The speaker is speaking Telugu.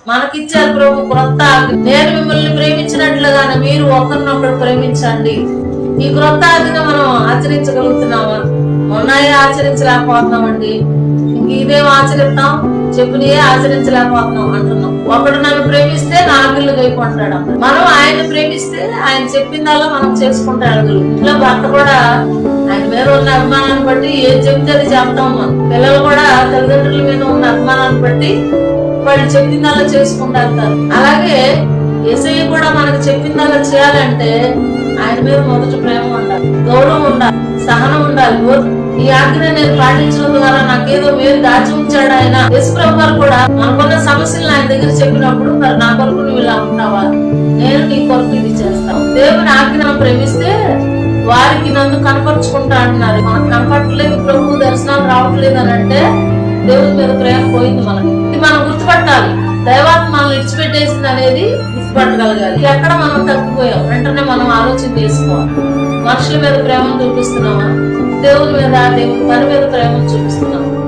మనకిచ్చారు ప్రభు క్రొత్త ఆజ్ఞ. నేను మిమ్మల్ని ప్రేమించినట్లుగానే మీరు ఒకరినొకరు ప్రేమించండి. ఈ క్రొత్త ఆజ్ఞ మనం ఆచరించగలుగుతున్నామా? మొన్నయే ఆచరించలేకపోతున్నామండి. ఇదేం ఆచరిస్తాం? చెప్పునియే ఆచరించలేకపోతున్నాం అంటున్నాం. ఒకడు నన్ను ప్రేమిస్తే నా ఆజ్ఞలు గైకొంటాడు. మనం ఆయన ప్రేమిస్తే ఆయన చెప్పిందల్లా మనం చేసుకుంటూ వెళ్ళగలం. ఇంట్లో భర్త కూడా ఆయన మీద ఉన్న అభిమానాన్ని బట్టి ఏది చెప్తే అది చెప్తాం. మనం పిల్లలు కూడా తల్లిదండ్రుల మీద ఉన్న అభిమానాన్ని బట్టి వాళ్ళు చెప్పిందల్లా చేసుకుంటారు. అలాగే యేసయ్య కూడా మనకు చెప్పిందల్లా చేయాలంటే ఆయన మీద మొదటి ప్రేమ ఉండాలి, గౌరవం ఉండాలి, సహనం ఉండాలి. ఈ ఆజ్ఞ నేను పాటించడం ద్వారా నాకేదో మేలు దాచి ఉంచాడు ఆయన. యేసుప్రభు గారు కూడా మనకున్న సమస్యలు ఆయన దగ్గర చెప్పినప్పుడు, మరి నా కొరకు నువ్వు ఇలా ఉంటావా, నేను నీ కొరకు ఇది చేస్తాను. దేవుని ఆజ్ఞను ప్రేమిస్తే వారికి నన్ను కనపరుచుకుంటా అంటున్నారు. మనకు కనపడలేదు, ప్రభు దర్శనాలు రావట్లేదు అని అంటే దేవుని మీద ప్రేమ పోయింది మనకి. ఇది మనం గుర్తుపట్టాలి. దైవాత్మ మనల్ని విడిచిపెట్టేసింది అనేది గుర్తుపట్టగలగాలి. ఎక్కడ మనం తప్పిపోయాం వెంటనే మనం ఆలోచన చేసుకోవాలి. మనుషుల మీద ప్రేమను చూపిస్తున్నామా? దేవుని మీద, దేవుని పని మీద ప్రేమను చూపిస్తున్నామా?